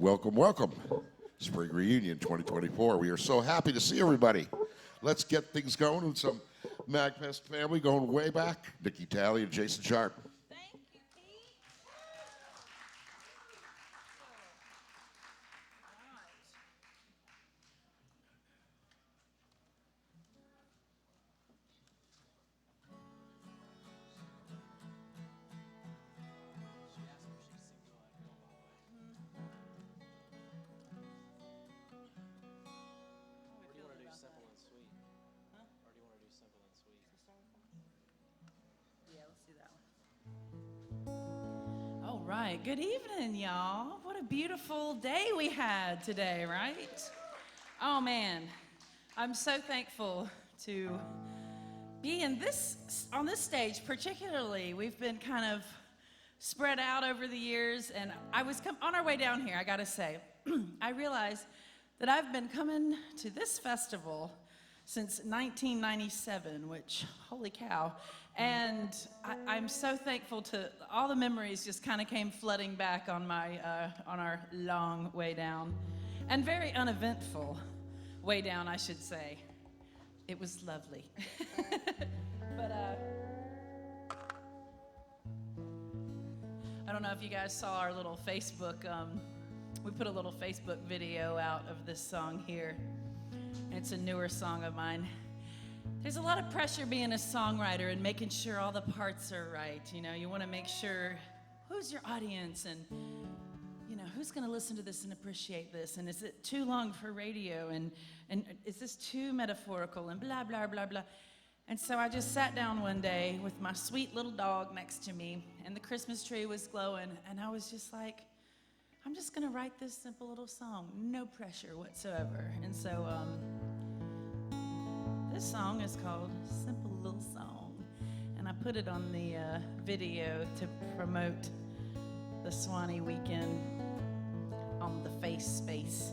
Welcome, welcome. Spring Reunion 2024. We are so happy to see everybody. Let's get things going with some MagFest family going way back. Nikki Talley and Jason Sharp. Thank you, Pete. All right, good evening, y'all. What a beautiful day we had today, right? Oh man, I'm so thankful to be on this stage. Particularly, we've been kind of spread out over the years, and I was on our way down here. I gotta say, I realized that I've been coming to this festival since 1997, which, holy cow. And I'm so thankful to all the memories just kind of came flooding back on our long way down, and very uneventful way down, I should say. It was lovely. But I don't know if you guys saw our little Facebook. We put a little Facebook video out of this song here. It's a newer song of mine. There's a lot of pressure being a songwriter and making sure all the parts are right. You know, you want to make sure who's your audience and, you know, who's going to listen to this and appreciate this, and is it too long for radio, and is this too metaphorical, and blah, blah, blah, blah. And so I just sat down one day with my sweet little dog next to me, and the Christmas tree was glowing, and I was just like, I'm just going to write this simple little song, no pressure whatsoever. And so this song is called Simple Little Song, and I put it on the video to promote the Suwannee weekend on the face space.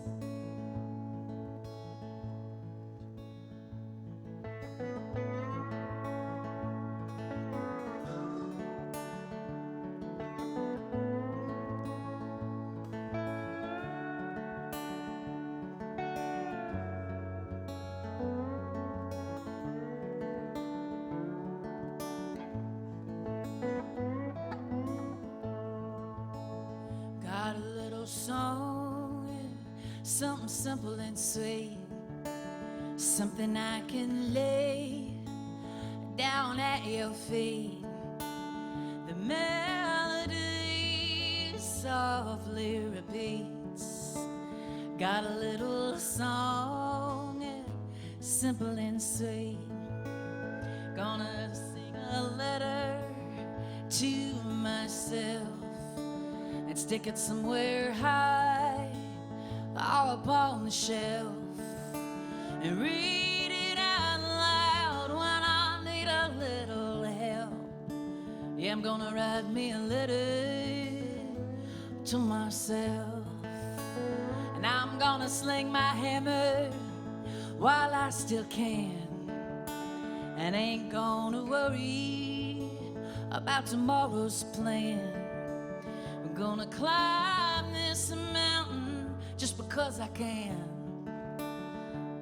Got a little song, something simple and sweet, something I can lay down at your feet. The melody softly repeats. Got a little song, simple and sweet. Gonna sing a letter to myself and stick it somewhere high, all upon the shelf, and read it out loud when I need a little help. Yeah, I'm gonna write me a letter to myself, and I'm gonna sling my hammer while I still can, and ain't gonna worry about tomorrow's plan. I'm gonna climb this mountain just because I can,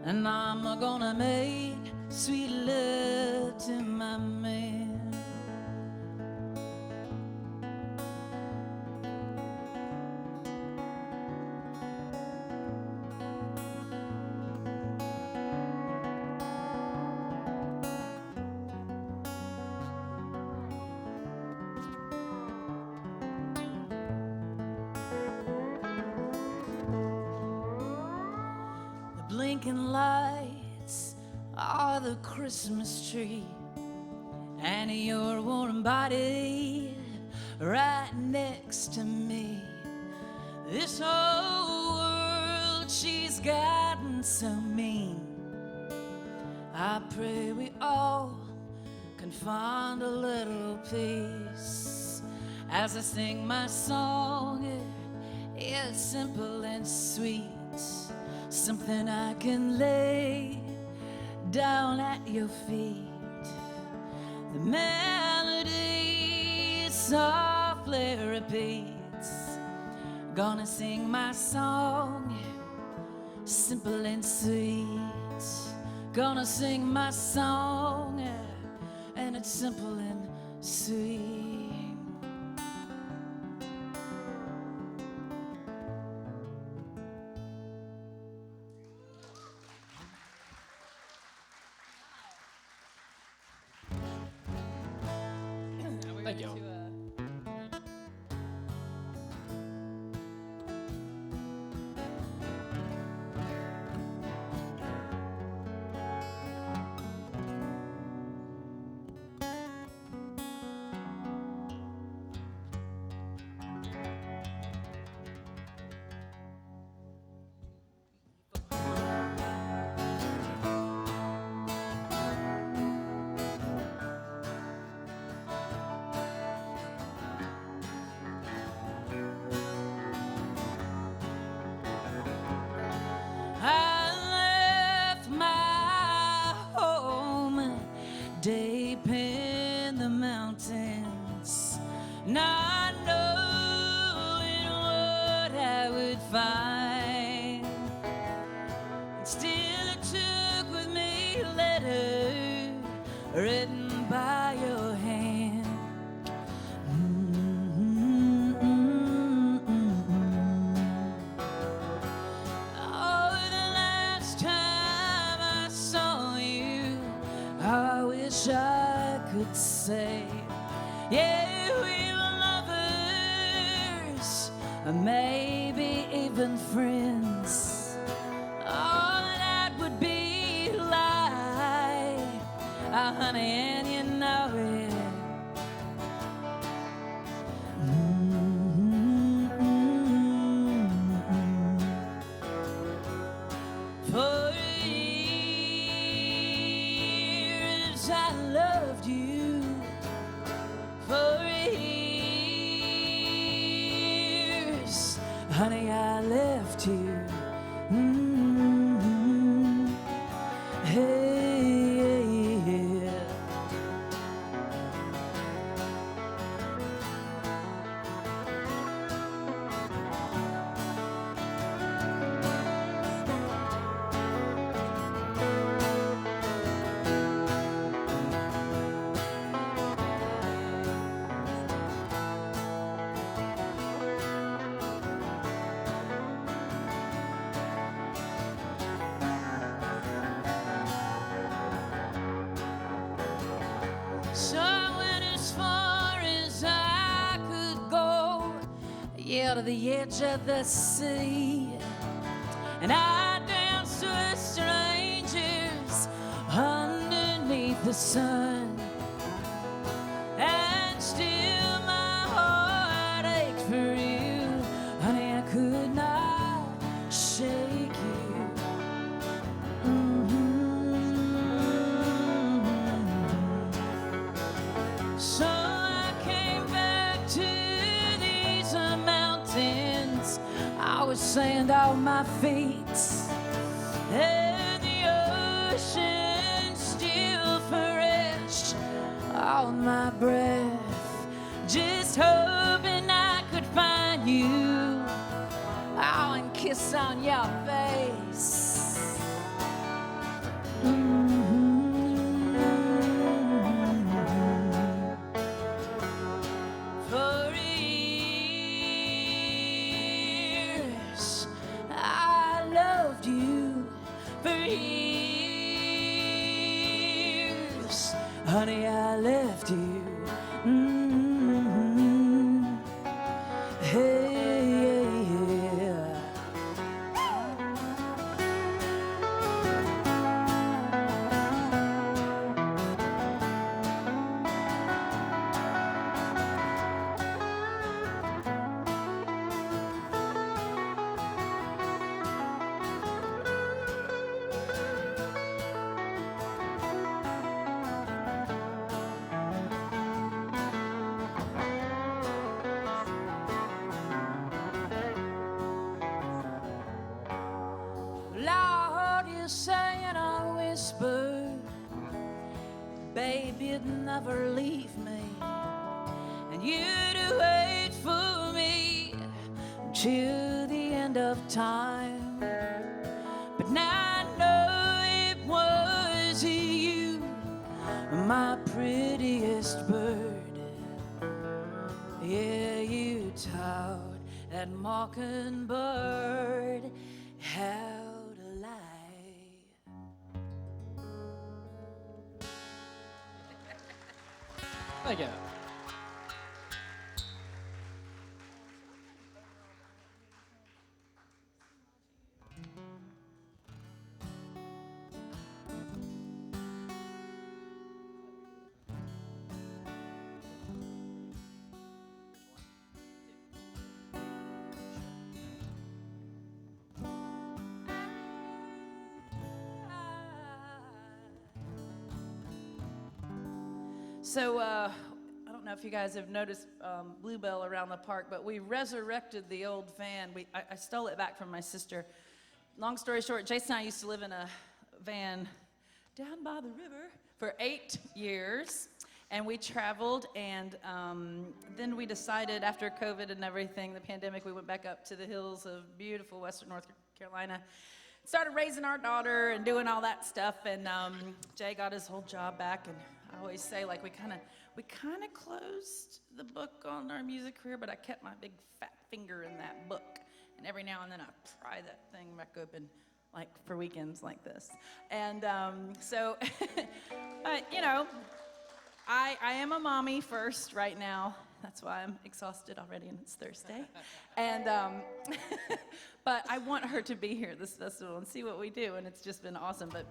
and I'm gonna make sweet love to my man. Blinking lights are the Christmas tree, and your warm body right next to me. This whole world, she's gotten so mean. I pray we all can find a little peace as I sing my song. It's simple and sweet, something I can lay down at your feet. The melody softly repeats. Gonna sing my song, simple and sweet. Gonna sing my song, and it's simple and sweet. Thank you. I left my home deep in the mountains, not knowing what I would find. And still I took with me a letter written by your hand. Oh, the last time I saw you, I wish I could say, yeah, we were lovers, or maybe even friends. Oh, that would be a lie, honey, and you know it. For years I loved you. For years, honey, I left you. Hey, yeah. So I went as far as I could go, yeah, to the edge of the sea. And I danced with strangers underneath the sun. And still my heart ached for you, honey, I could not shake you. So I came back to these mountains. I was sand on my feet, and the ocean still fresh on my breath. Just hoping I could find you, oh, and kiss on your face. For years, I loved you. For years, honey, I left you. Hey, yeah. Well, I heard you saying a whisper, babe, you'd never leave me, and you'd wait for me till the end of time. But now I know it was you, my prettiest bird. Yeah, you taught that mockingbird how to lie. Thank you. So, I don't know if you guys have noticed Bluebell around the park, but we resurrected the old van. I stole it back from my sister. Long story short, Jason and I used to live in a van down by the river for 8 years. And we traveled, and then we decided after COVID and everything, the pandemic, we went back up to the hills of beautiful western North Carolina. Started raising our daughter and doing all that stuff, and Jay got his whole job back, and I always say, like, we kind of closed the book on our music career, but I kept my big fat finger in that book, and every now and then I pry that thing back open, like for weekends like this. And so, you know, I am a mommy first right now. That's why I'm exhausted already, and it's Thursday. And but I want her to be here this festival and see what we do, and it's just been awesome. But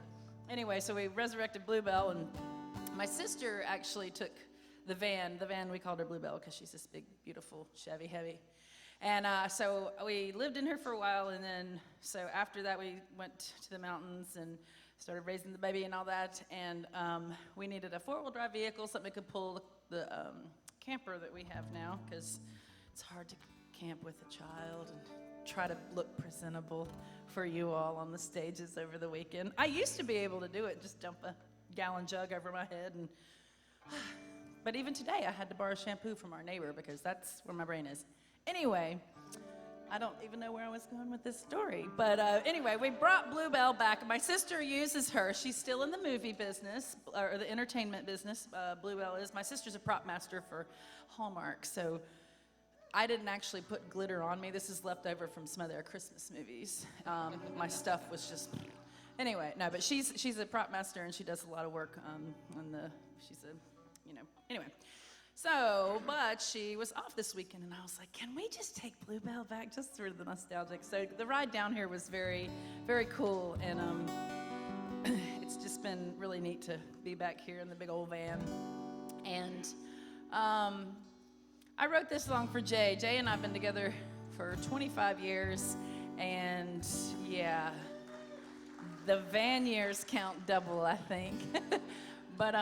anyway, so we resurrected Bluebell, and my sister actually took the van. The van, we called her Bluebell because she's this big, beautiful Chevy heavy. And so we lived in her for a while, and then so after that we went to the mountains and started raising the baby and all that. And we needed a four-wheel drive vehicle, something that could pull the camper that we have now, because it's hard to camp with a child and try to look presentable for you all on the stages over the weekend. I used to be able to do it, just dump a gallon jug over my head, and but even today I had to borrow shampoo from our neighbor because that's where my brain is. Anyway, I don't even know where I was going with this story, but anyway, we brought Bluebell back. My sister uses her. She's still in the movie business, or the entertainment business, Bluebell is. My sister's a prop master for Hallmark, so I didn't actually put glitter on me. This is left over from some of their Christmas movies. My stuff was just... Anyway, no, but she's a prop master, and she does a lot of work she's a, you know, anyway. So, but she was off this weekend, and I was like, can we just take Bluebell back just for the nostalgic? So the ride down here was very, very cool, and it's just been really neat to be back here in the big old van. And I wrote this song for Jay. Jay and I have been together for 25 years, and yeah, the van years count double, I think. But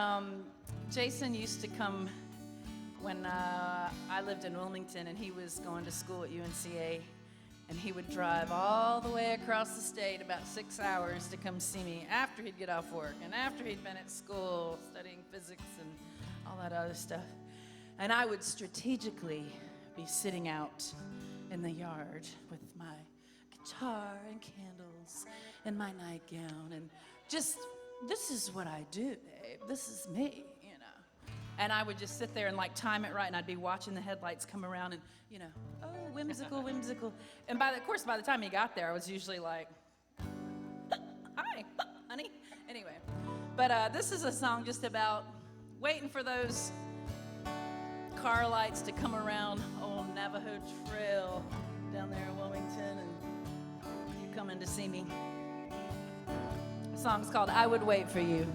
Jason used to come when I lived in Wilmington, and he was going to school at UNCA, and he would drive all the way across the state, about 6 hours, to come see me after he'd get off work and after he'd been at school studying physics and all that other stuff. And I would strategically be sitting out in the yard with my guitar and candles and my nightgown, and just, this is what I do, babe. This is me, you know. And I would just sit there and like time it right, and I'd be watching the headlights come around, and, you know, oh, whimsical, whimsical. And by the time he got there, I was usually like, hi, honey. Anyway, but this is a song just about waiting for those car lights to come around old Navajo Trail down there in Wilmington, and you coming to see me. The song's called I Would Wait for You.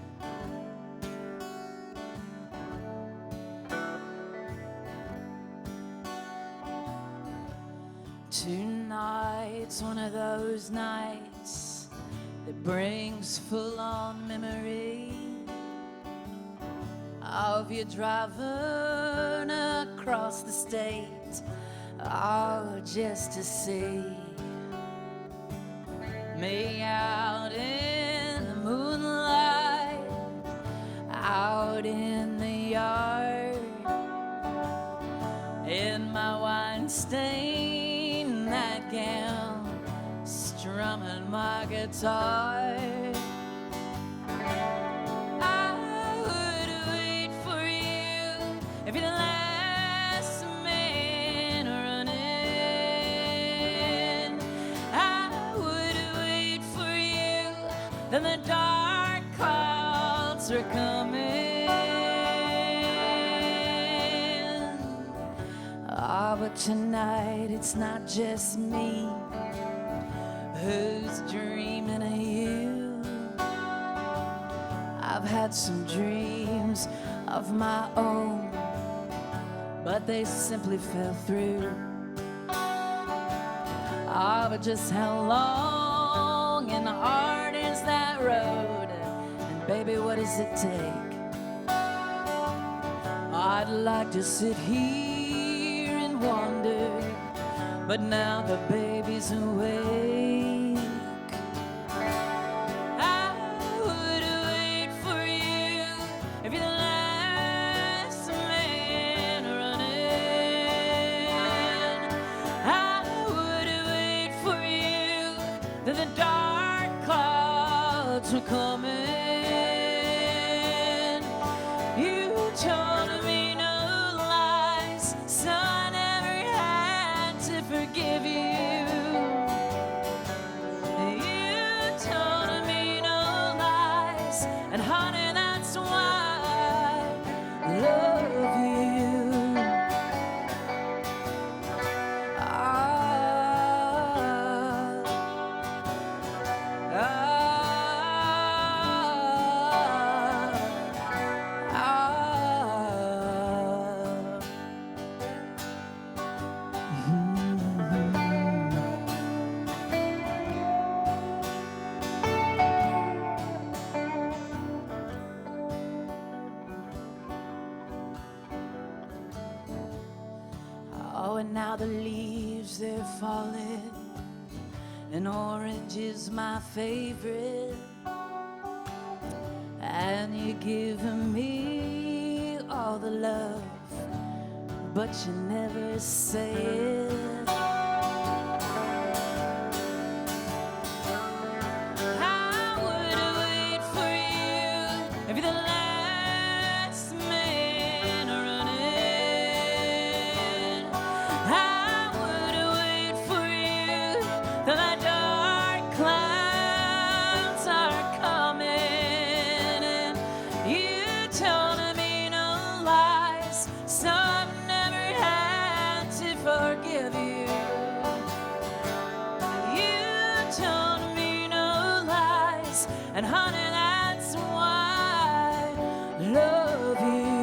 Tonight's one of those nights that brings full-on memory of you driving across the state, oh, just to see me out in the moonlight, out in the yard, in my wine-stained drum and my guitar. I would wait for you if you're the last man running. I would wait for you, then the dark clouds are coming. Ah, but tonight it's not just me who's dreaming of you. I've had some dreams of my own, but they simply fell through. Ah, but just how long and hard is that road? And baby, what does it take? I'd like to sit here and wonder, but now the baby's awake. I would wait for you if you're the last man running. I would wait for you, then the dark clouds were coming. You told me no lies, so I never had to forgive you. You told me no lies, and honey, that's why I love you. Oh, and now the leaves, they're falling, and orange is my favorite. And you're giving me all the love, but you never say it. I would wait for you if you're the last man running. I would wait for you, the dark clouds are coming. And you told me no lies, so I've never had to forgive you. You told me no lies, and honey, that's why I love you.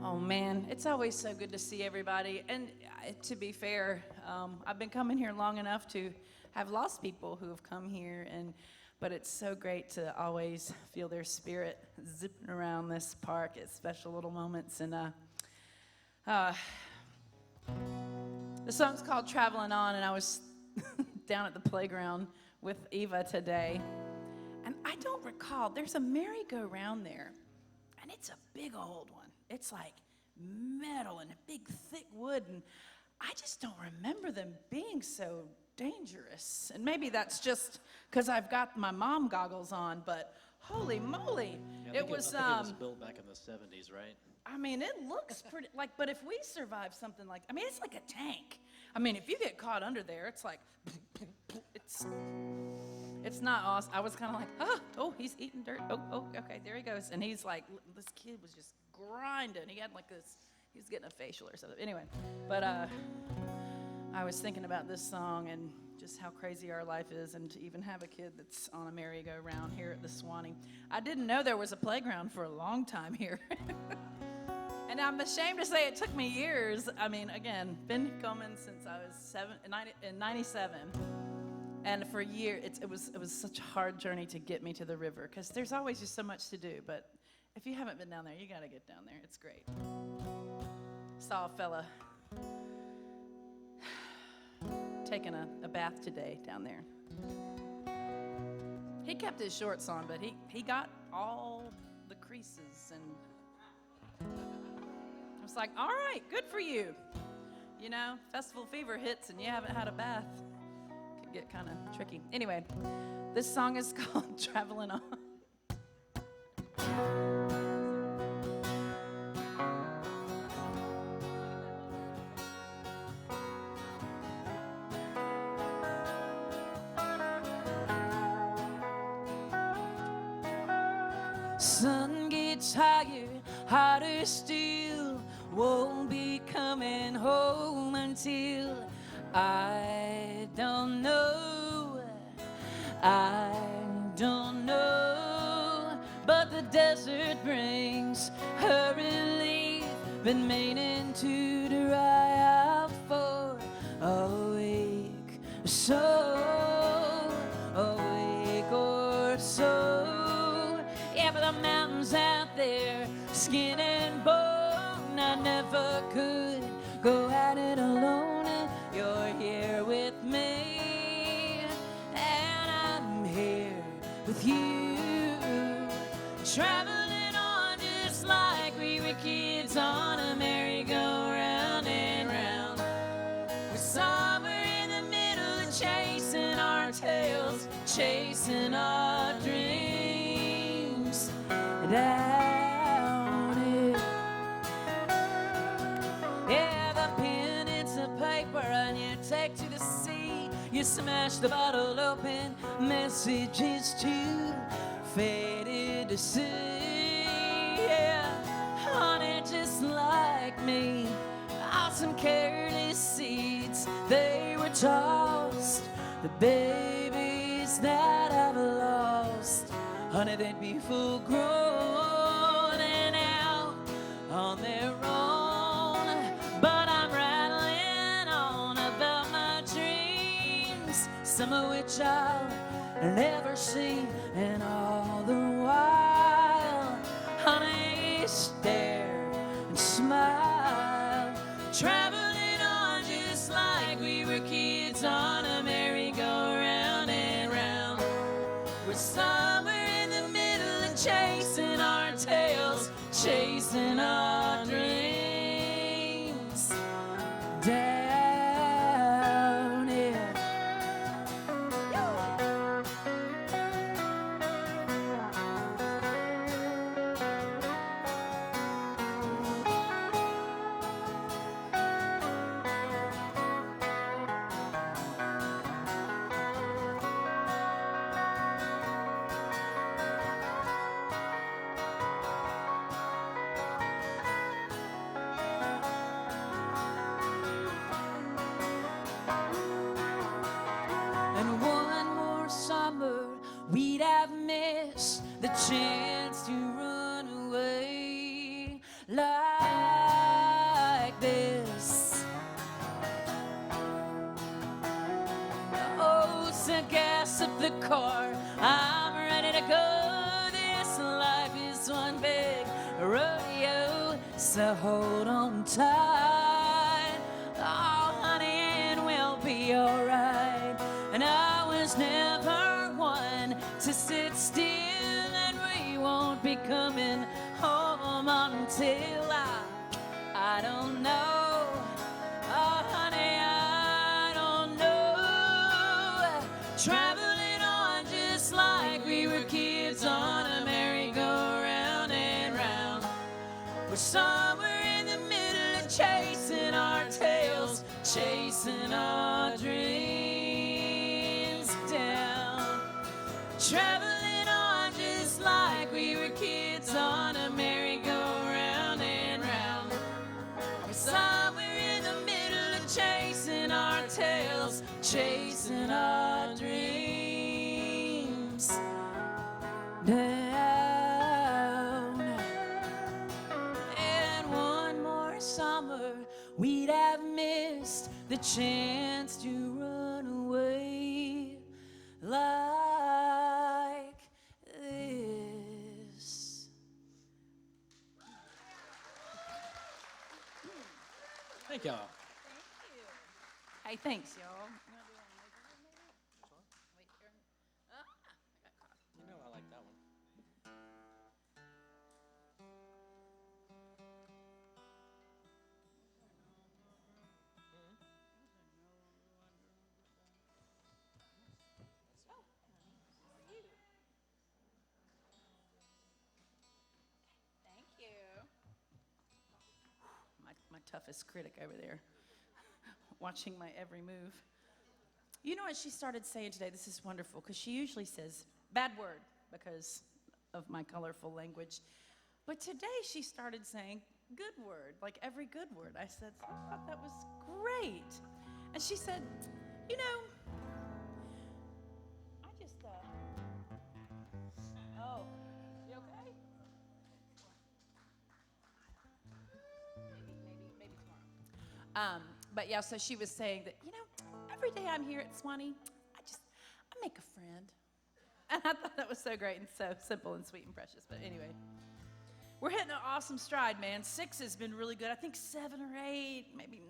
Oh man, it's always so good to see everybody. And to be fair, I've been coming here long enough to have lost people who have come here, but it's so great to always feel their spirit zipping around this park at special little moments. And the song's called Traveling On, and I was down at the playground with Eva today, and I don't recall, there's a merry-go-round there, and it's a big old one. It's like metal and a big thick wood, and I just don't remember them being so dangerous. And maybe that's just because I've got my mom goggles on, but holy moly, Yeah, it was I think it was built back in the 70s, right? I mean, it looks pretty, like, but if we survive something like, I mean, it's like a tank. I mean, if you get caught under there, it's like, it's not awesome. I was kind of like, oh, he's eating dirt. Oh, okay, there he goes. And he's like, this kid was just grinding. He had like this, he was getting a facial or something. Anyway, but I was thinking about this song and just how crazy our life is, and to even have a kid that's on a merry-go-round here at the Suwannee. I didn't know there was a playground for a long time here. And I'm ashamed to say it took me years. I mean, again, been coming since I was in 97. And for a year, it was such a hard journey to get me to the river because there's always just so much to do. But if you haven't been down there, you got to get down there. It's great. Saw a fella taking a bath today down there. He kept his shorts on, but he got all the creases, and I was like, all right, good for you. You know, festival fever hits and you haven't had a bath. Could get kind of tricky. Anyway, this song is called Traveling On. Sun gets higher, hotter still, won't be coming home until I don't know, but the desert brings her relief, been meaning to dry out for a week or so. Yeah, but the mountains out there, skin and bone, I never could go at it alone. You're here with me, and I'm here with you, traveling on just like we were kids on a merry-go-round and round. We're somewhere in the middle of chasing our tails, chasing our dreams down here. Yeah, the pen, it's a paper, and you take to the sea. You smash the bottle open, messages too faded to see. Yeah, honey, just like me, all some careless seeds, they were tossed. The babies that I've lost, honey, they'd be full grown and out on their own. But I'm rattling on about my dreams, some of which I'll never see. And all the while, honey, stare and smile, traveling on just like we were kids on a merry-go-round and round. We're somewhere in the middle of chasing our tails, chasing our dreams down here. And one more summer, we'd have missed the chance to run away like this. Oh, so gas up the car, I'm ready to go. This life is one big rodeo, so hold on tight. Oh, honey, and we'll be alright. And I was never one to sit still, and we won't be coming home until I don't know. Oh, honey, I don't know. Traveling on just like we were kids on a merry-go-round and round. We're somewhere in the middle of chasing our tails, chasing our dreams down. Traveling on just like we were kids on a merry-go-round and round. We're somewhere in the middle of chasing our tails, chasing our dreams down. And one we'd have missed the chance to run away like this. Thank y'all. Hey, thanks, y'all. You know I like that one. Thank you. My toughest critic over there, watching my every move. You know what she started saying today? This is wonderful, because she usually says, bad word, because of my colorful language. But today she started saying, good word, like every good word. I said, I thought that was great. And she said, you know, I just, oh, you okay? Maybe tomorrow. But yeah, so she was saying that, you know, every day I'm here at Suwannee, I make a friend. And I thought that was so great and so simple and sweet and precious. But anyway, we're hitting an awesome stride, man. 6 has been really good. I think 7 or 8, maybe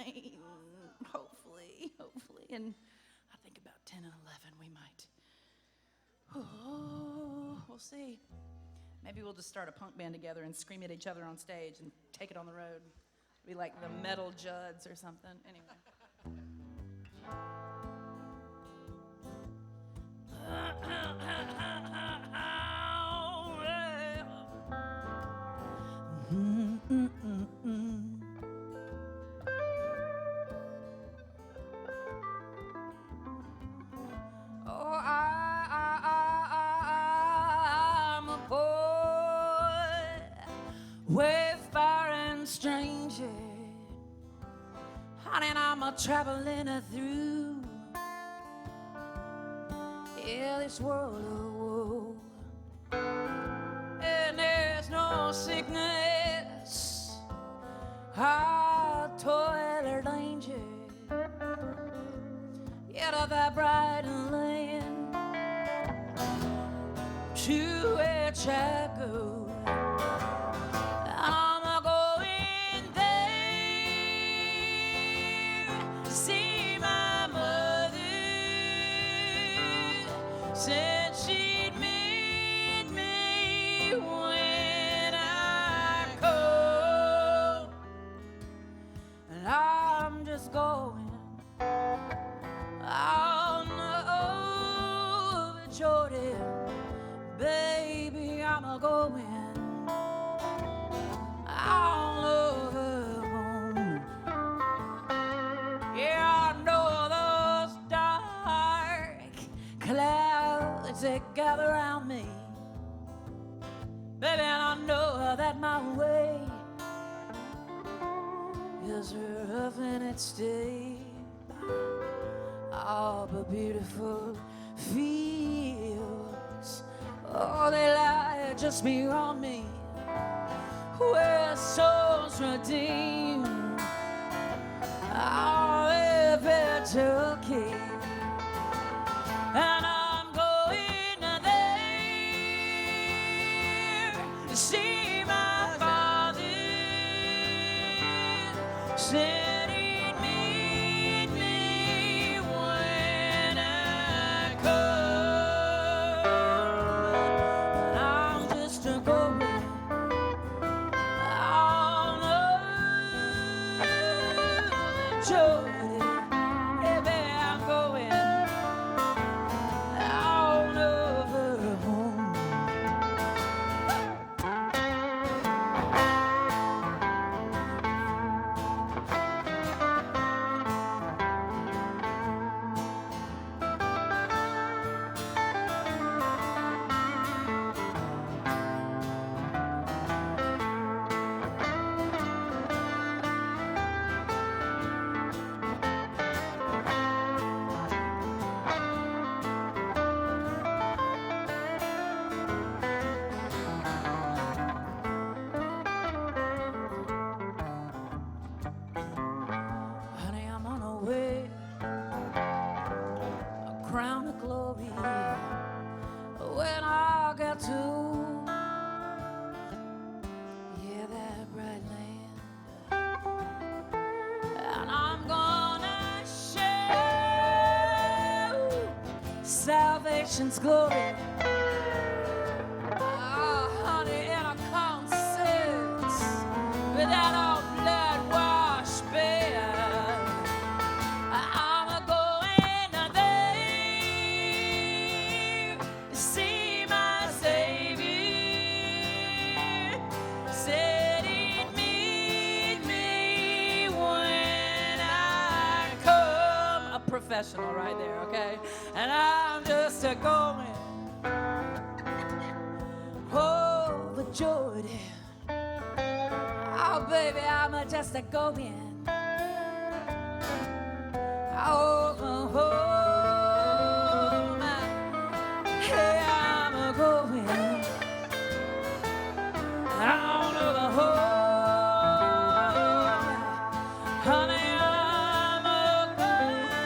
9, hopefully. And I think about 10 and 11 we might. Oh, we'll see. Maybe we'll just start a punk band together and scream at each other on stage and take it on the road. Be like the Metal Judds or something. Anyway. Oh, I'm a boy, wayfaring stranger, honey, and I'm a traveling through this world of woe, and there's no sickness, toil or danger, yet of that bright land to which I go. I'm going there to see my mother, said she'd meet me when I come, and I'm just going. Oh no, Jordan, baby, I'm a-going all over home. Yeah, I know those dark clouds that gather around me, baby, and I know that my way is rough and it's steep. All but beautiful fields, oh, they lie just beyond me, where souls redeemed, all ever to keep. And I'm going there to see my father, said he'd meet me when I come. And I'm just going all over Jordan. Yeah, baby, I'm going all over home. nation's glory. Oh, honey, in a concert with that old blood-washed band. I'm going there to see my Savior. Said he'd meet me when I come. A professional right there, okay? And I'm just a going overjoyed. Oh, baby, I'm a just a going. Oh, oh, oh, hey, I'm a going. Out of the home, honey, I'm a going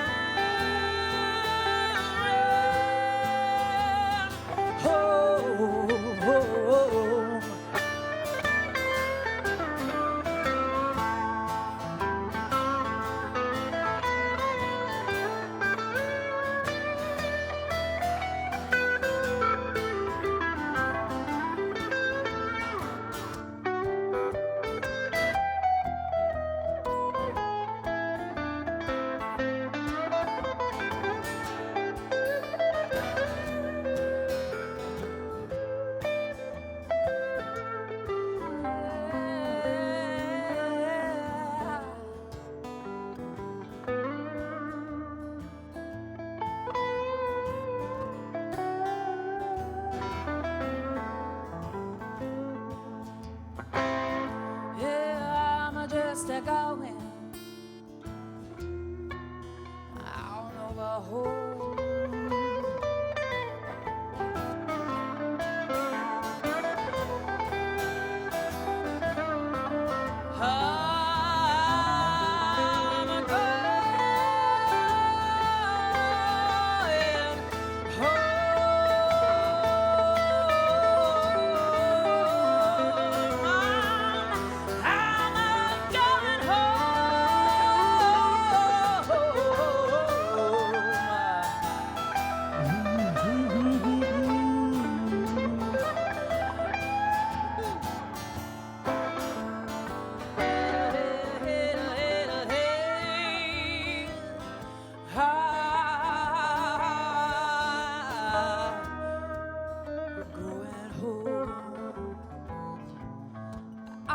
home. Yeah, I'm just a going out over home. I'm a going home.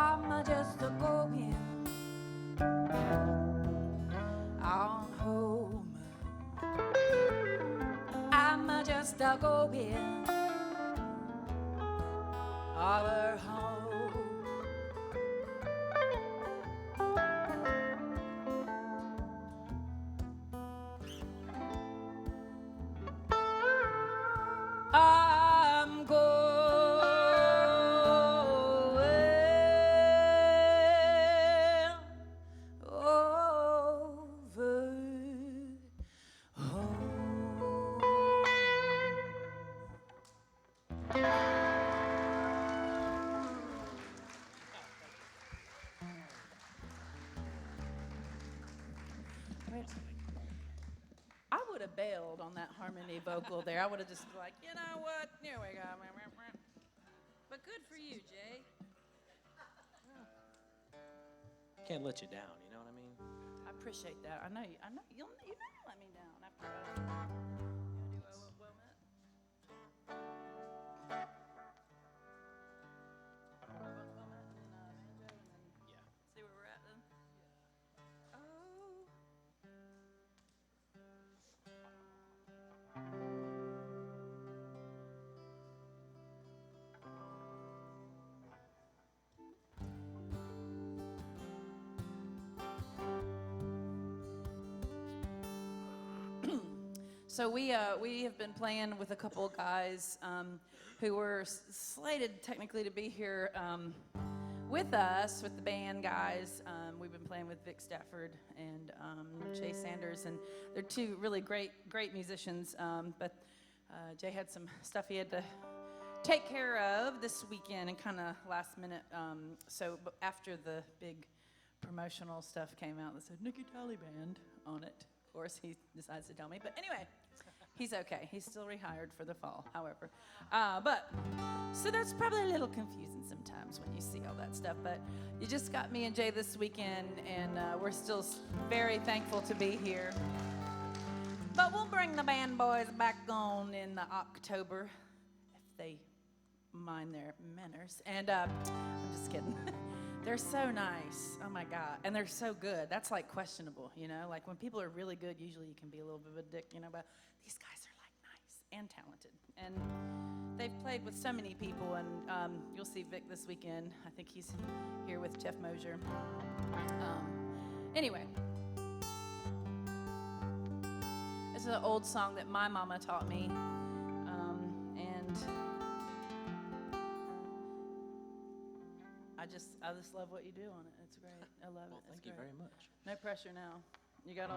I'm a going I'm just a going on home. I'm just a going over home. I'm going over home. I would have bailed on that harmony vocal there. I would have just been like, you know what? Here we go. But good for you, Jay. Can't let you down, you know what I mean? I appreciate that. I know you never let me down after you wanna do a little moment? Moment and then banjo and then Yeah. see where we're at then? Oh. So we have been playing with a couple of guys who were slated technically to be here with us, with the band guys. We've been playing with Vic Stafford and Jay Sanders, and they're two really great musicians. But Jay had some stuff he had to take care of this weekend and kind of last minute. So after the big promotional stuff came out that said Nikki Talley Band on it, of course, he decides to tell me. But anyway, He's okay. He's still rehired for the fall, however. So that's probably a little confusing sometimes when you see all that stuff. But you just got me and Jay this weekend, and we're still very thankful to be here. But we'll bring the band boys back on in October, if they mind their manners. And I'm just kidding. They're so nice. Oh, my God. And they're so good. That's, like, questionable, you know? Like, when people are really good, usually you can be a little bit of a dick, you know? But these guys are, like, nice and talented. And they've played with so many people. And you'll see Vic this weekend. I think he's here with Jeff Mosier. Anyway. This is an old song that my mama taught me. And I just love what you do on it. It's great. I love it. Thank you very much. No pressure now. You got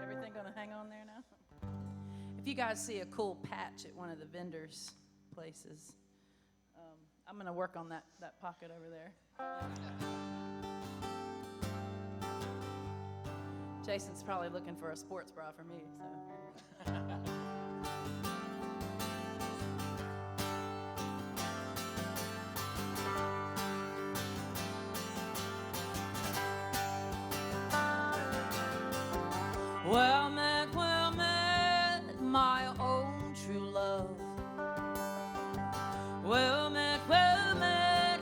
everything gonna hang on there now? If you guys see a cool patch at one of the vendors' places, I'm gonna work on that pocket over there. Jason's probably looking for a sports bra for me, so. Well met, my own true love. Well met,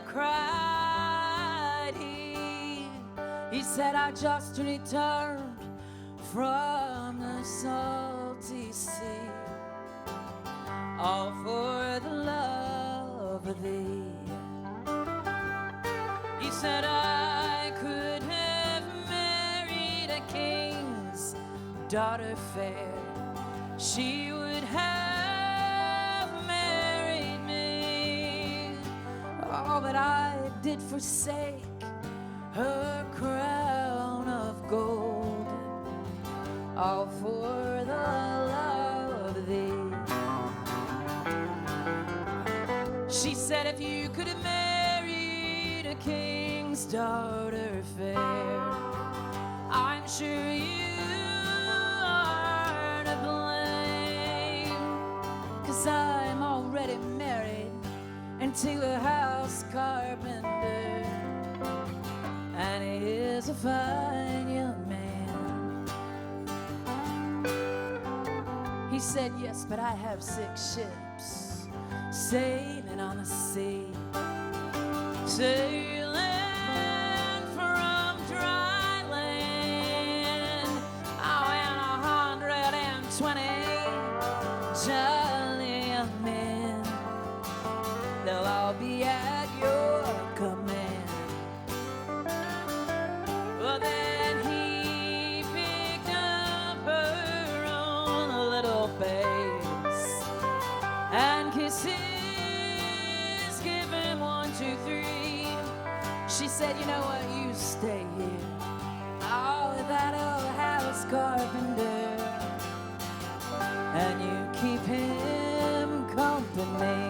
cried he. He said, I just returned from the salty sea, all for the love of thee. He said, I could have married a king's daughter fair, she would have married me. Oh, but I did forsake her crown of gold, all for the love of thee. She said, if you could have married a king's daughter fair, I'm sure you are to blame, 'cause I'm already married and to a house carpenter, and he is a fine young man. He said, yes, but I have 6 ships sailing on the sea, sailing from dry land. Oh, and 120 jolly young men, they'll all be at your command. Well, then he picked up her own little babes and kisses, give him 1, 2, 3. She said, you know what, you stay here, oh, with that old house carpenter, and you keep him company.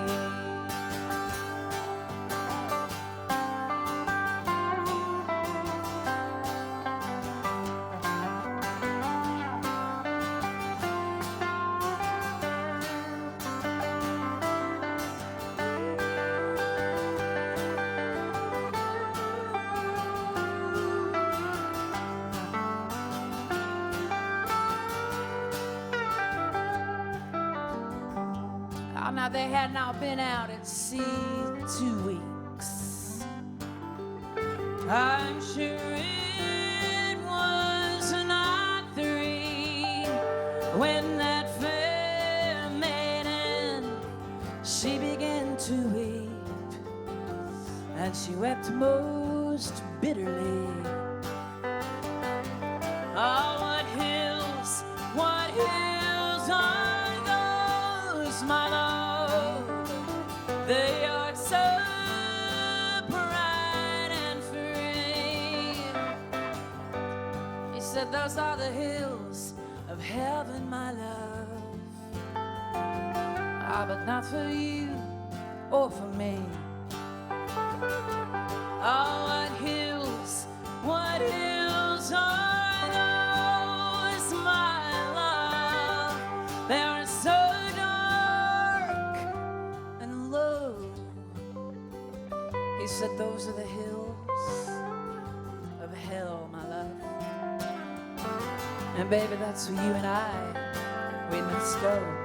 Now they had not been out at sea 2 weeks. I'm sure it was not 3 when that fair maiden, she began to weep, and she wept most bitterly. Oh, what hills are those, my love? They are so bright and free. He said, those are the hills of heaven, my love. Ah, but not for you or for me. Oh, what hills are those, my love? They are so Those are the hills of hell, my love. And baby, that's where you and I, we must go.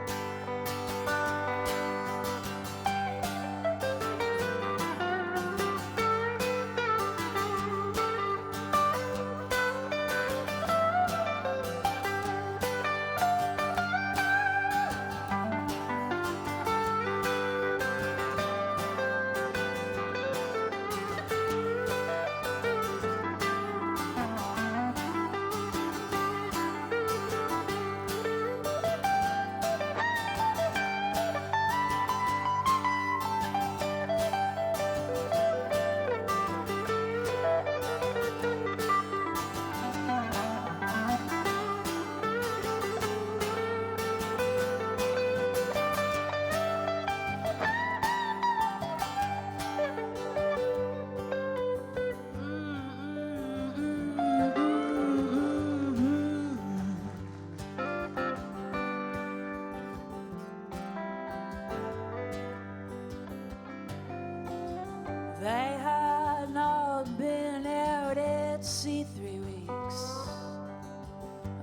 They had not been out at sea 3 weeks.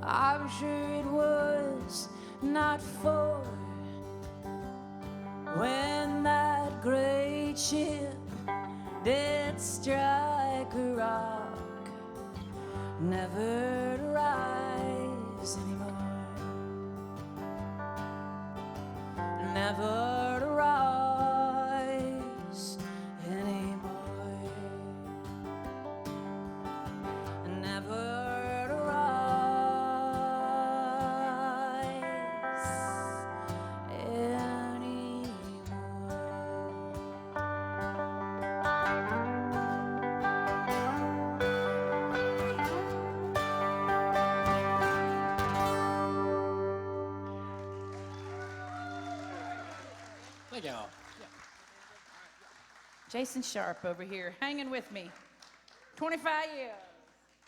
I'm sure it was not 4 when that great ship did strike a rock, never to rise anymore, never to rise anymore, never to rise anymore. Thank y'all. Jason Sharp over here, hanging with me. 25 years.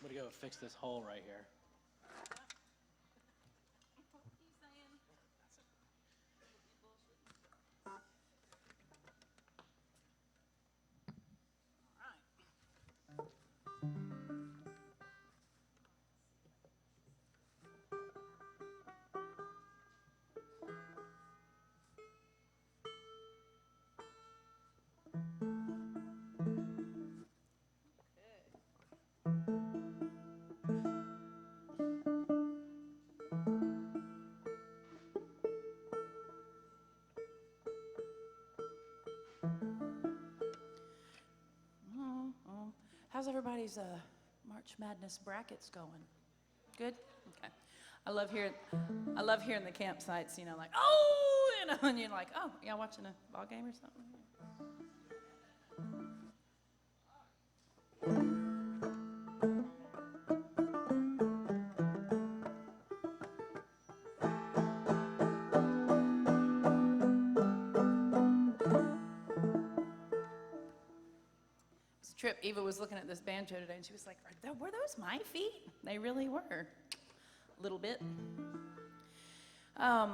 I'm gonna go fix this hole right here. How's everybody's March Madness brackets going? Good? Okay. I love hearing the campsites, you know, like, oh, you know, and you're like, oh, yeah, watching a ball game or something. Trip, Eva was looking at this banjo today, and she was like, were those my feet? They really were, a little bit. I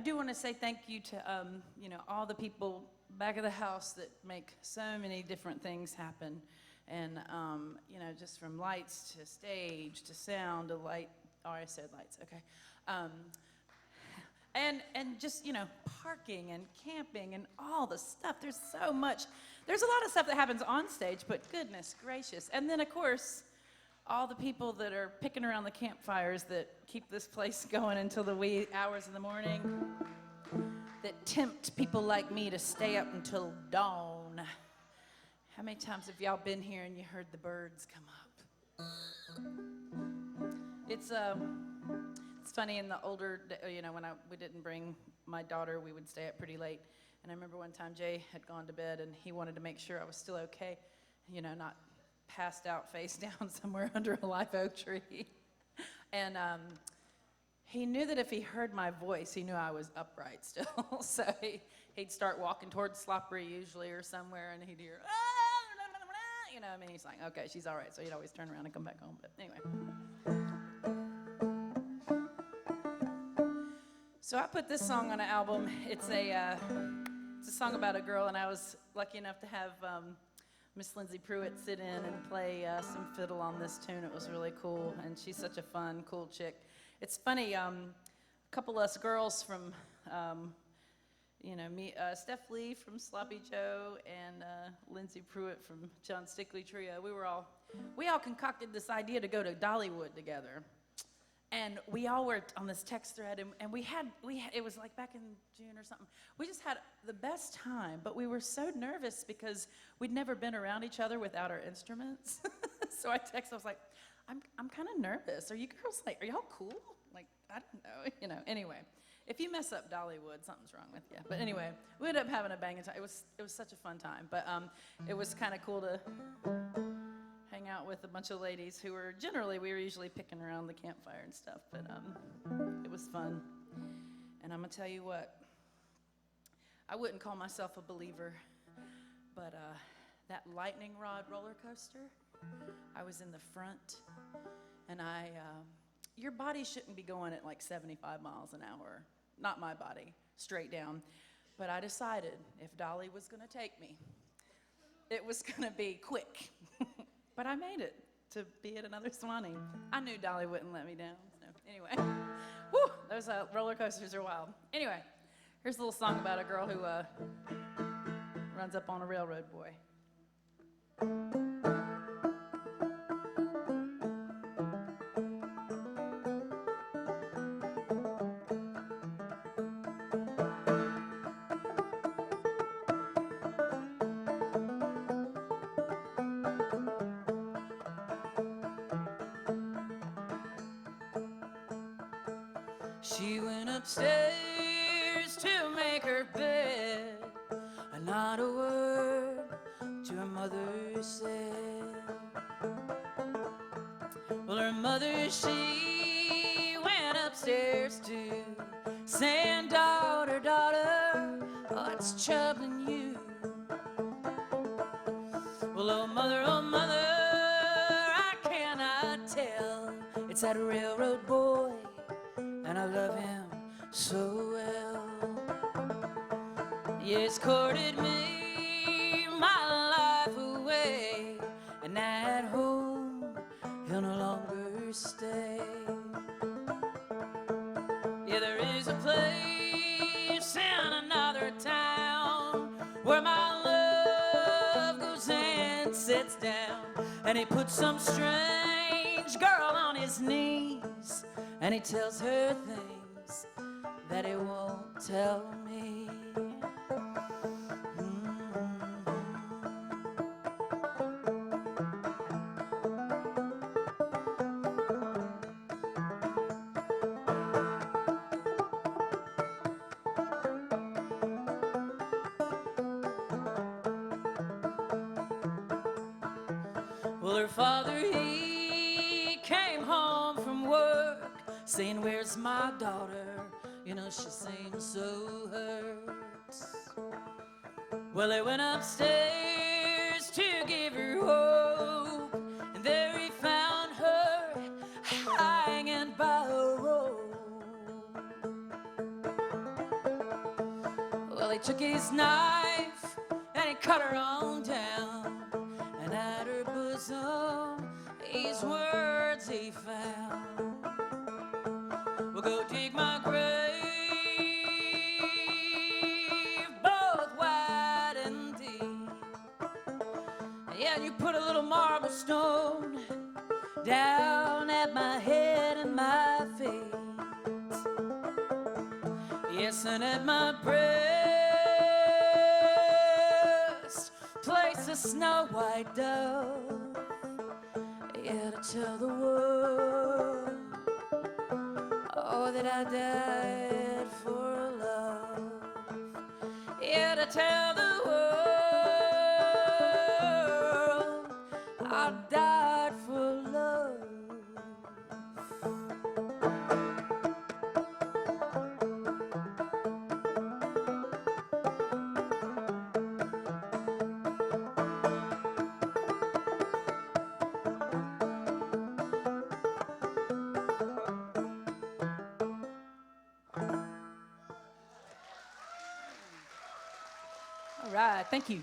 do want to say thank you to, you know, all the people back of the house that make so many different things happen. And, you know, just from lights to stage to sound to light, oh, I said lights, okay. And just, you know, parking and camping and all the stuff. There's so much. There's a lot of stuff that happens on stage, but goodness gracious. And then, of course, all the people that are picking around the campfires that keep this place going until the wee hours of the morning, that tempt people like me to stay up until dawn. How many times have y'all been here and you heard the birds come up? It's funny, in the older, you know, when we didn't bring my daughter, we would stay up pretty late. And I remember one time Jay had gone to bed and he wanted to make sure I was still okay, you know, not passed out face down somewhere under a live oak tree. And he knew that if he heard my voice, he knew I was upright still. So he'd start walking towards Sloppery usually or somewhere, and he'd hear, ah, you know, I mean, he's like, okay, she's all right. So he'd always turn around and come back home. But anyway. So I put this song on an album. It's a song about a girl, and I was lucky enough to have Miss Lindsay Pruitt sit in and play some fiddle on this tune. It was really cool, and she's such a fun, cool chick. It's funny, a couple of us girls from, me, Steph Lee from Sloppy Joe and Lindsay Pruitt from John Stickley Trio, we all concocted this idea to go to Dollywood together. And we all were on this text thread, and we had, it was like back in June or something. We just had the best time, but we were so nervous because we'd never been around each other without our instruments. So I texted, I was like, I'm kind of nervous. Are you girls like, are y'all cool? Like, I don't know, anyway. If you mess up Dollywood, something's wrong with you. But anyway, we ended up having a banging time. It was such a fun time, but it was kind of cool to hang out with a bunch of ladies who were, generally, we were usually picking around the campfire and stuff, but it was fun. And I'm gonna tell you what, I wouldn't call myself a believer, but that lightning rod roller coaster, I was in the front, and your body shouldn't be going at like 75 miles an hour, not my body, straight down, but I decided if Dolly was gonna take me, it was gonna be quick. But I made it to be at another Suwannee. I knew Dolly wouldn't let me down. So anyway, whew, those roller coasters are wild. Anyway, here's a little song about a girl who runs up on a railroad boy. She went upstairs to make her bed, and not a word to her mother said. Well, her mother, she went upstairs too, saying, daughter, daughter, what's troubling you? Well, oh mother, I cannot tell. It's that railroad boy, and I love him so well. Yes, courted me my life away, and at home he'll no longer stay. Yeah, there is a place in another town where my love goes and sits down, and he puts some strange girl on his knees, and he tells her things that he won't tell me. Well, her father, he came home from work saying, where's my daughter? You know, she seems so hurt. Well, they went upstairs to give her hope, and there he found her hanging by a rope. Well, he took his knife and he cut her on down, and at her bosom these words he found. Well, go dig my grave, both wide and deep. Yeah, and you put a little marble stone down at my head and my feet. Yes, and at my breast place a snow white dove. Yeah, to tell the world, oh, that I died for love. Yeah, to tell the world I died for love. All right, thank you.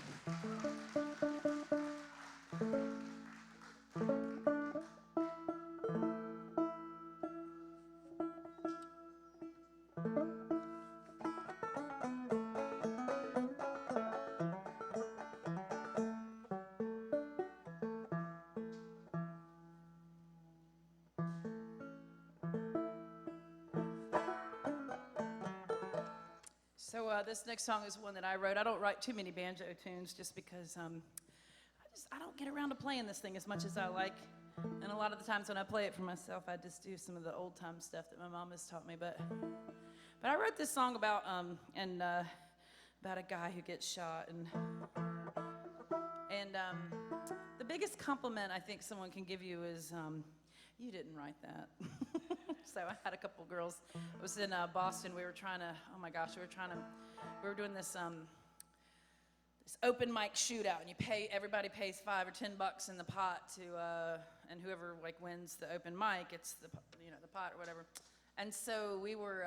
So this next song is one that I wrote. I don't write too many banjo tunes just because I don't get around to playing this thing as much as I like. And a lot of the times when I play it for myself, I just do some of the old time stuff that my mom has taught me. But I wrote this song about a guy who gets shot, and the biggest compliment I think someone can give you is you didn't write that. So I had a couple girls. I was in Boston. We were trying to. Oh my gosh, we were doing this this open mic shootout, and everybody pays $5 or $10 in the pot to, and whoever like wins the open mic gets the pot or whatever. And so we were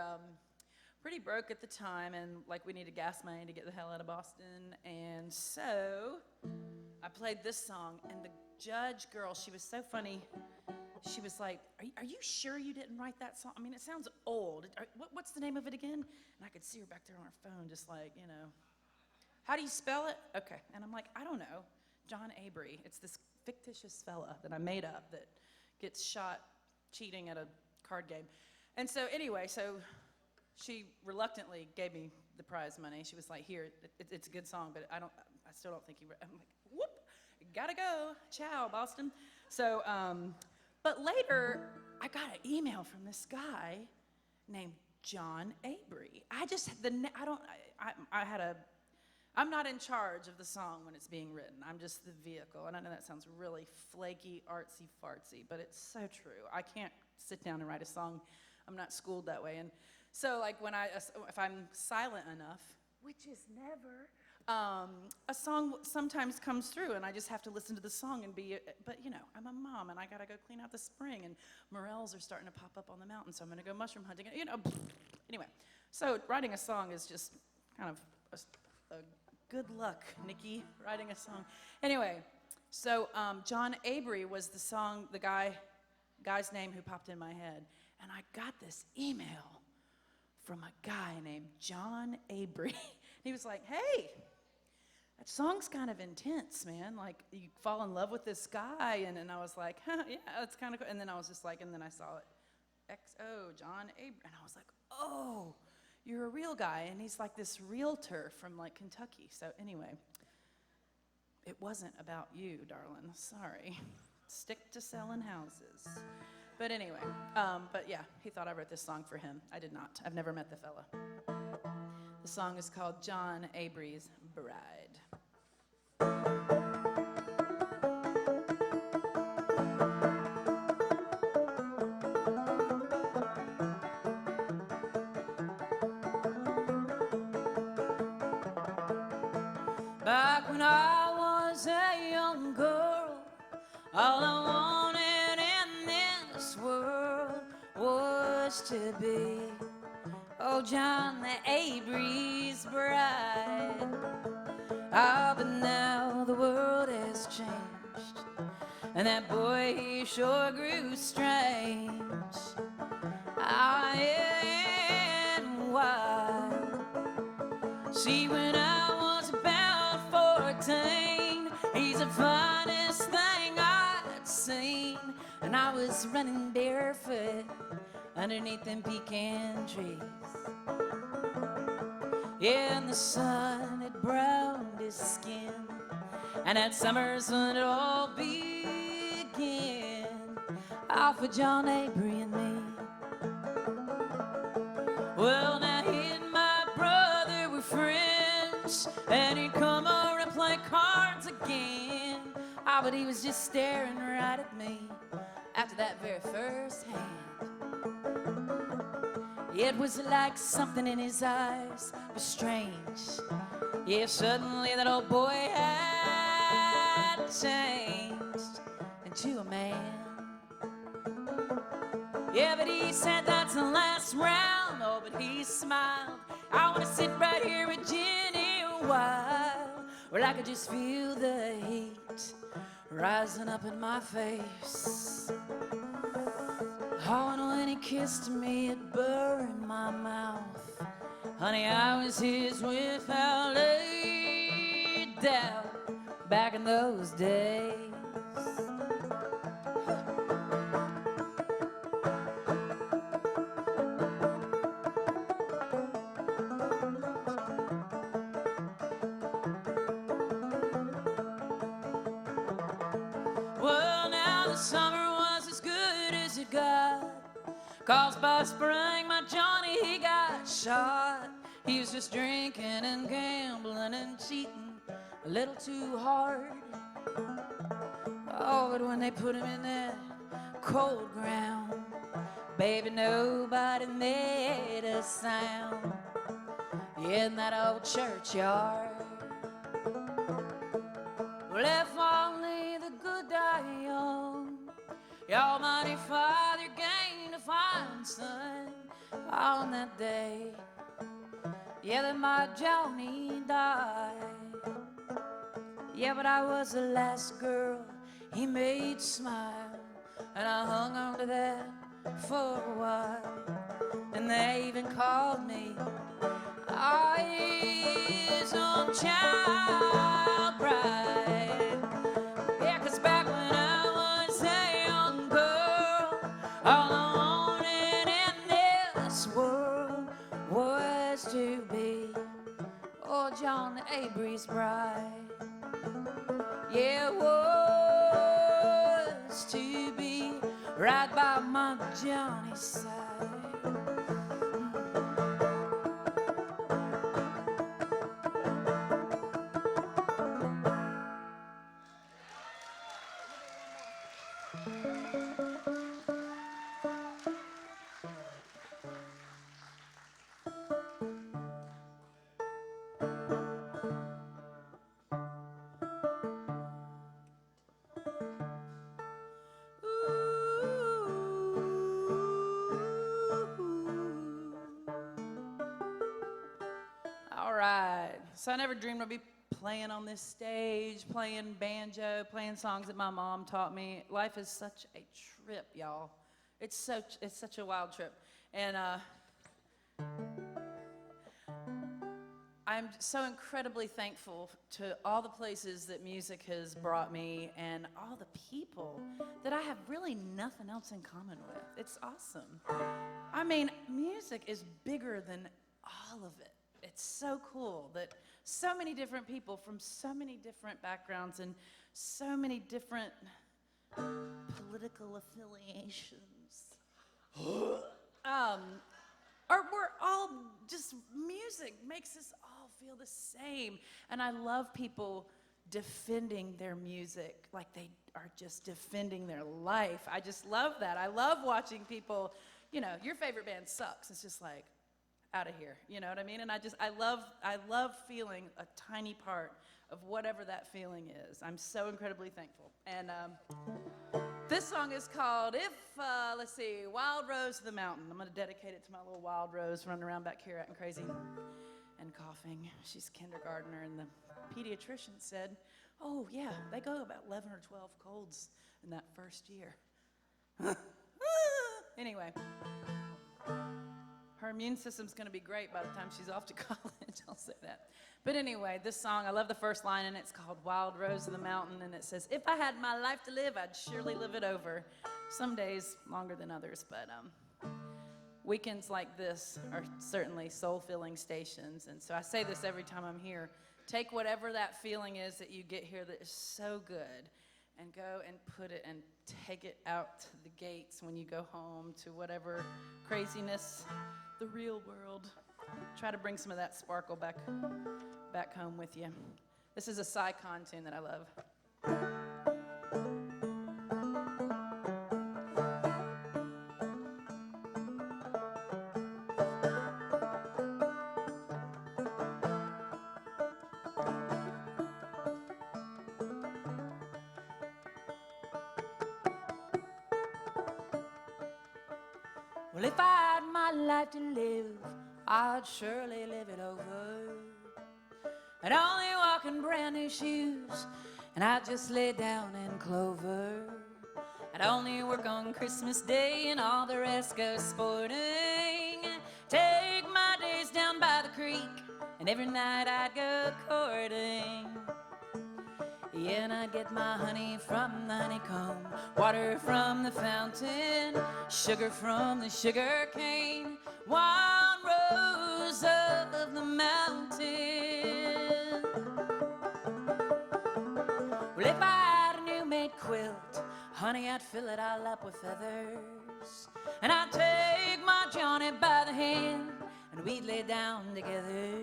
pretty broke at the time, and like we needed gas money to get the hell out of Boston. And so I played this song, and the judge girl, she was so funny. She was like, are you sure you didn't write that song? I mean, it sounds old. What's the name of it again? And I could see her back there on her phone just like, how do you spell it? Okay. And I'm like, I don't know. John Abry. It's this fictitious fella that I made up that gets shot cheating at a card game. And so anyway, she reluctantly gave me the prize money. She was like, here, it's a good song, but I still don't think you I'm like, whoop, gotta go. Ciao, Boston. So, but later, I got an email from this guy named John Abry. I'm not in charge of the song when it's being written. I'm just the vehicle. And I know that sounds really flaky, artsy, fartsy, but it's so true. I can't sit down and write a song. I'm not schooled that way. And so, like, if I'm silent enough, which is never, a song sometimes comes through, and I just have to listen to the song and but I'm a mom, and I gotta go clean out the spring, and morels are starting to pop up on the mountain, so I'm gonna go mushroom hunting, anyway. So writing a song is just kind of a good luck, Nikki, writing a song. Anyway, so John Abry was the guy's name who popped in my head, and I got this email from a guy named John Abry. He was like, hey, that song's kind of intense, man. Like, you fall in love with this guy. And I was like, huh, yeah, that's kind of cool. And then I was just like, and then I saw it, XO, John Abry. And I was like, oh, you're a real guy. And he's like this realtor from like Kentucky. So anyway, it wasn't about you, darling. Sorry. Stick to selling houses. But anyway, but yeah, he thought I wrote this song for him. I did not. I've never met the fella. The song is called John Abry's Bride. Back when I was a young girl, all I wanted in this world was to be, oh, John the Abry's bride. Ah, but now the world has changed, and that boy, he sure grew strange. And wild. See, when I was about 14, he's the finest thing I'd seen, and I was running barefoot underneath them pecan trees. Yeah, and the sun had browned his skin, and that summer's when it all began, all for John Abry and me. Well, now he and my brother were friends, and he'd come over and play cards again. Ah, but he was just staring right at me after that very first hand. It was like something in his eyes was strange. Yeah, suddenly that old boy had changed into a man. Yeah, but he said that's the last round. Oh, but he smiled. I want to sit right here with Jenny a while, where I could just feel the heat rising up in my face. Oh, and when he kissed me, it burned my mouth. Honey, I was his without a doubt back in those days. summer was as good as it got. 'Cause by spring, my Johnny, he got shot. He was just drinking and gambling and cheating a little too hard. Oh, but when they put him in that cold ground, baby, nobody made a sound in that old churchyard. Well, if only the good die young, your Almighty Father gained a fine son on that day. Yeah, that my Johnny died. Yeah, but I was the last girl he made smile, and I hung on to that for a while. And they even called me his own child bride. Yeah, 'cause back when I was a young girl, all I wanted in this world was to be John Avery's bride. Yeah, it was to be right by my Johnny's side. So I never dreamed I'd be playing on this stage, playing banjo, playing songs that my mom taught me. Life is such a trip, y'all. It's such a wild trip. And I'm so incredibly thankful to all the places that music has brought me and all the people that I have really nothing else in common with. It's awesome. I mean, music is bigger than all of it. It's so cool that so many different people from so many different backgrounds and so many different political affiliations we're all just, music makes us all feel the same. And I love people defending their music like they are just defending their life. I just love that. I love watching people, you know, your favorite band sucks. It's just like, out of here, you know what I mean? And I love feeling a tiny part of whatever that feeling is. I'm so incredibly thankful. And this song is called let's see, Wild Rose of the Mountain. I'm gonna dedicate it to my little wild rose running around back here acting crazy and coughing. She's a kindergartner, and the pediatrician said, oh yeah, they go about 11 or 12 colds in that first year. Anyway. Her immune system's gonna be great by the time she's off to college, I'll say that. But anyway, this song, I love the first line, and it's called Wild Rose of the Mountain, and it says, if I had my life to live, I'd surely live it over. Some days longer than others, but weekends like this are certainly soul-filling stations, and so I say this every time I'm here. Take whatever that feeling is that you get here that is so good, and go and put it and take it out to the gates when you go home to whatever craziness, the real world. Try to bring some of that sparkle back home with you. This is a Psycon tune that I love. Well, if I had my life to live, I'd surely live it over. I'd only walk in brand new shoes, and I'd just lay down in clover. I'd only work on Christmas Day, and all the rest go sporting. Take my days down by the creek, and every night I'd go courting. Yeah, and I'd get my honey from the honeycomb, water from the fountain, sugar from the sugar cane, wild rose of the mountain. Well, if I had a new made quilt, Honey, I'd fill it all up with feathers, and I'd take my Johnny by the hand, and we'd lay down together.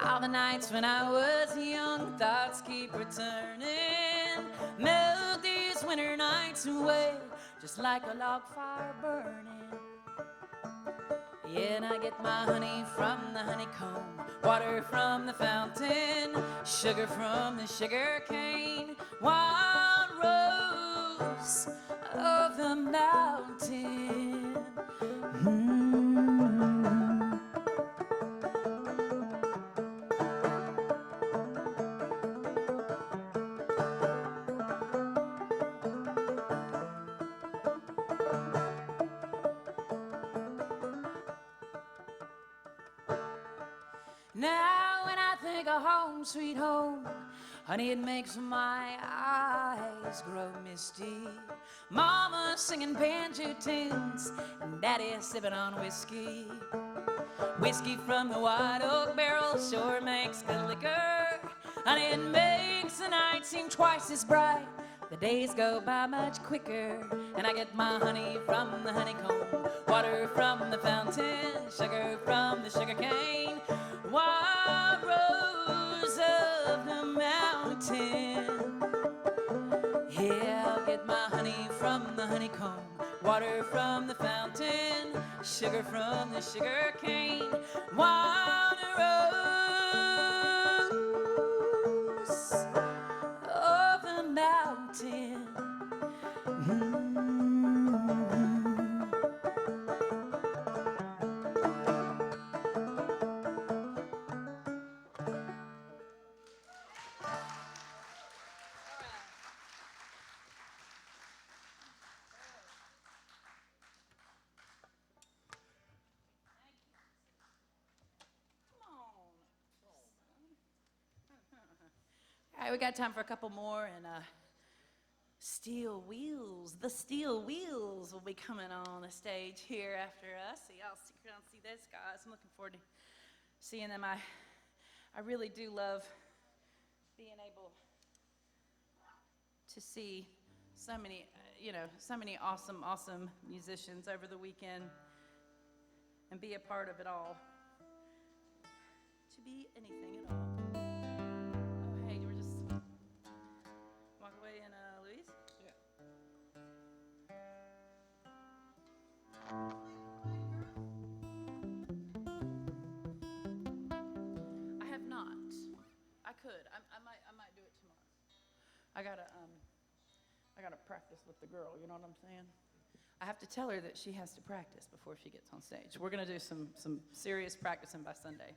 All the nights when I was young, thoughts keep returning. Melt these winter nights away, just like a log fire burning. Yeah, and I get my honey from the honeycomb, water from the fountain, sugar from the sugar cane, wild rose of the mountain. Now when I think of home, sweet home, honey, it makes my eyes grow misty. Mama singing banjo tunes, and Daddy sipping on whiskey. Whiskey from the white oak barrel sure makes good liquor, and it makes the night seem twice as bright. The days go by much quicker, and I get my honey from the honeycomb, water from the fountain, sugar from the sugar cane, wild rose of the mountain. Yeah, I'll get my honey from the honeycomb, water from the fountain, sugar from the sugar cane, wild rose of the mountain. All right, we got time for a couple more, and Steel Wheels, the Steel Wheels will be coming on the stage here after us. So y'all stick around and see those guys. I'm looking forward to seeing them. I really do love being able to see so many, so many awesome musicians over the weekend and be a part of it all. To be anything at all. I have not. I could. I might do it tomorrow. I gotta practice with the girl. You know what I'm saying? I have to tell her that she has to practice before she gets on stage. We're gonna do some serious practicing by Sunday.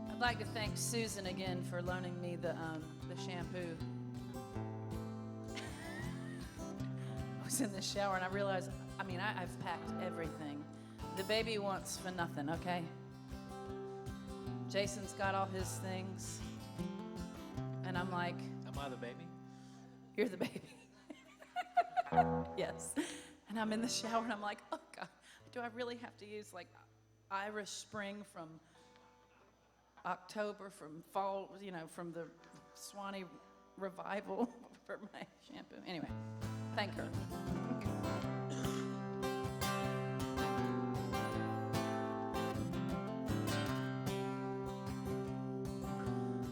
I'd like to thank Susan again for loaning me the shampoo. I was in the shower and I realized, I've packed everything. The baby wants for nothing, okay? Jason's got all his things. And I'm like, Am I the baby? you're the baby. Yes. And I'm in the shower and I'm like, oh God, do I really have to use like Irish Spring from October, from fall, from the Suwannee revival for my shampoo? Anyway, thank her.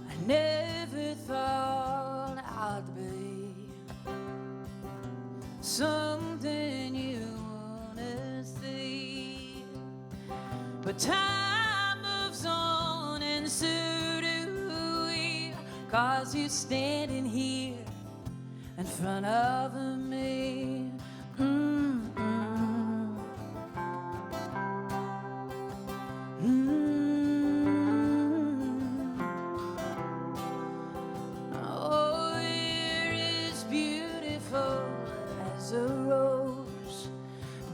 I never thought I'd be something you wanna see, but time moves on and so do we, 'cause you're standing here in front of me. Oh, you're as beautiful as a rose,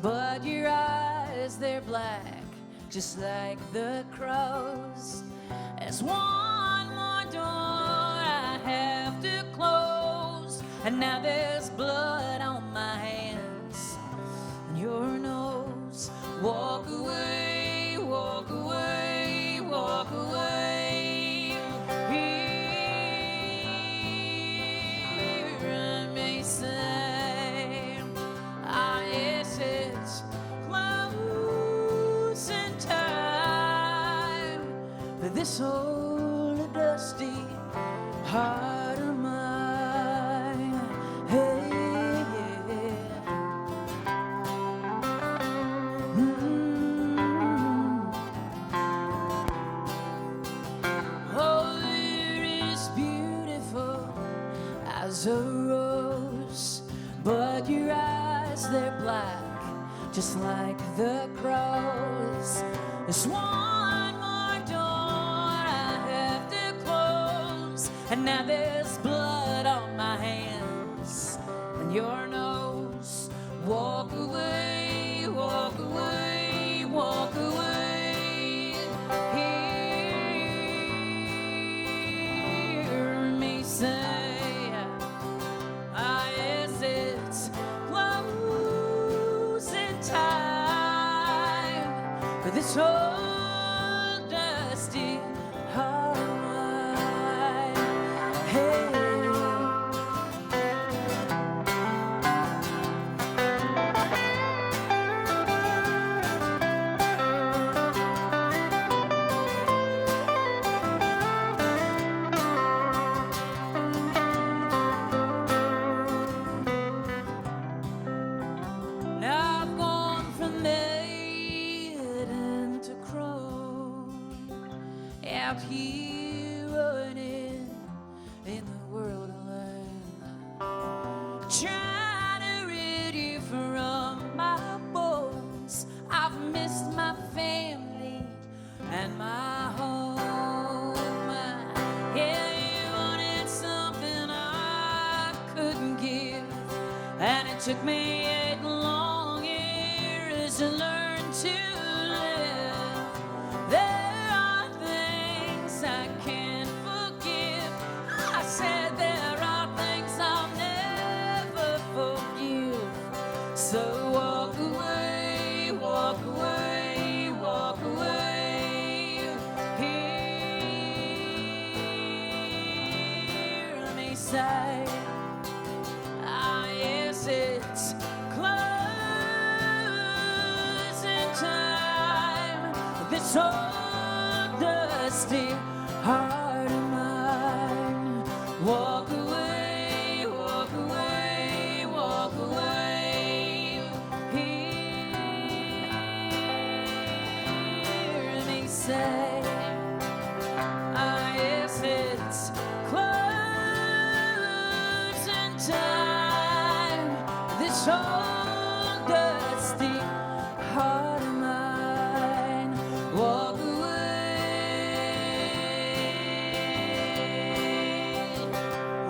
but your eyes, they're black, just like the crows. There's one more door I have to close, and now there's blood on my hands and your nose. walk away, walk away, walk away. Hear me say, ah, yes, it's closing time for this old dusty heart of mine. Hey, yeah. Oh, it is beautiful as a rose, but your eyes, they're black, just like the crows. There's one more door I have to close, and now there's blood on my hands and your nose. Walk away, walk away, walk away. Hear me say, ah, yes, it's closing time for this old dusty heart of mine. Hey. Now I've gone from maiden to crone, out here running in the world alone, trying to rid you from my bones. I've missed my family and my home. Yeah, you wanted something I couldn't give, and it took me 8 long years to learn to live. There are things I can't forgive. I said there are things I'll never forgive. So walk away, walk away, walk away. Hear me say, ah, yes, it's closing time. This old dusty heart of mine. Walk away, walk away, walk away. Hear me say, ah, yes, it's closing time. This old dusty heart of mine. Walk away.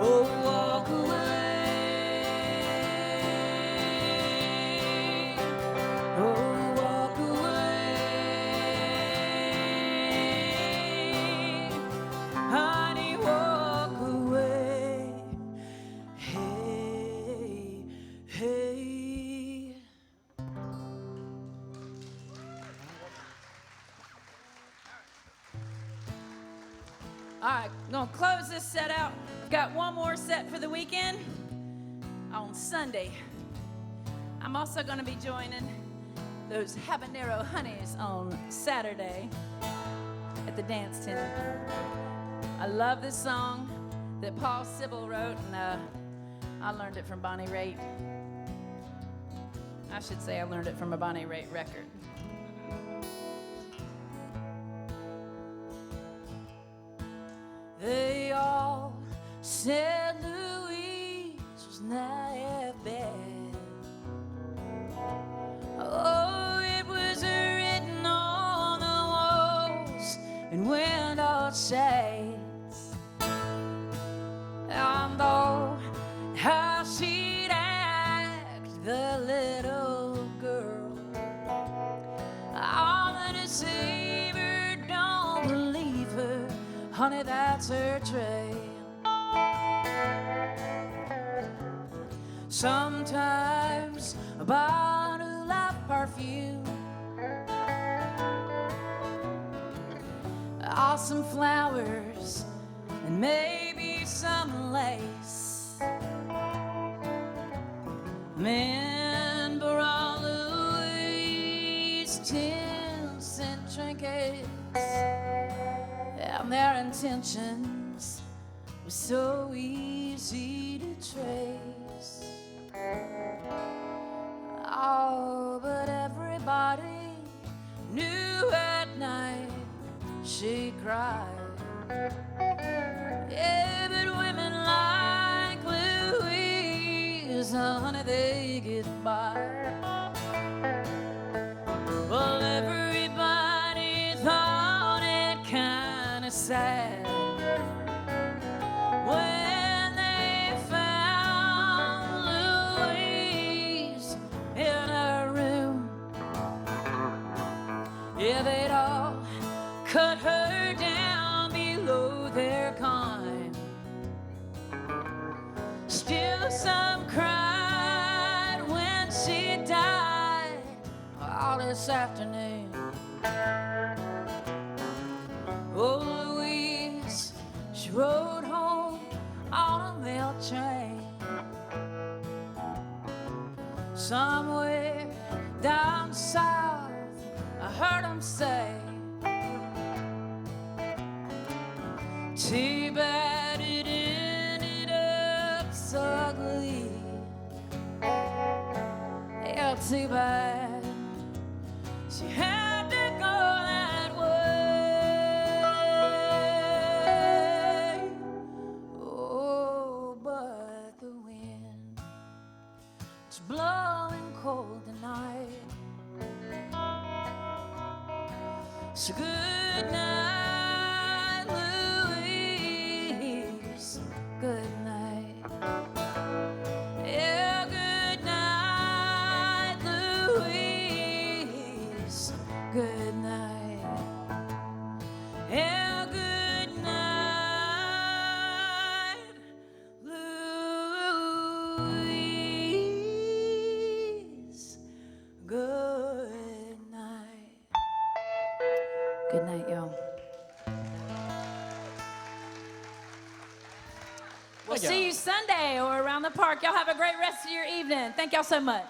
Oh, walk away. Oh, walk away. Honey, walk away. Hey, hey. All right, I'm gonna close this set out. I've got one more set for the weekend on Sunday. I'm also gonna be joining those habanero honeys on Saturday at the dance tent. I love this song that Paul Sybil wrote, and I learned it from Bonnie Raitt. I should say I learned it from a Bonnie Raitt record. They all said Louise was not half bad. Oh, it was written on the walls in window shades. And oh, how she'd act, the little girl. All the deceiver, don't believe her. Honey, that's her trade. Sometimes a bottle of perfume some flowers and maybe some lace. Men brought Louis 10-cent trinkets, and their intentions were so easy to trace. Oh, but everybody knew at night she cried. Yeah, but women like Louise, honey, they get by. Well, everybody thought it kind of sad when they found Louise in her room. Yeah, they'd all cut her down below their kind. Still some cried when she died all this afternoon. Oh, Louise, she rode home on a mail train. Somewhere down south, I heard them say, too bad it ended up so ugly. Yeah, too bad she had to go that way. Oh, but the wind, it's blowing cold tonight. So good night, Louise. Good night. Yeah, good night, Louise. Good night. Yeah, good night, Louise. Good night. Good night, y'all. We'll see you Sunday or around the park. Y'all have a great rest of your evening. Thank y'all so much.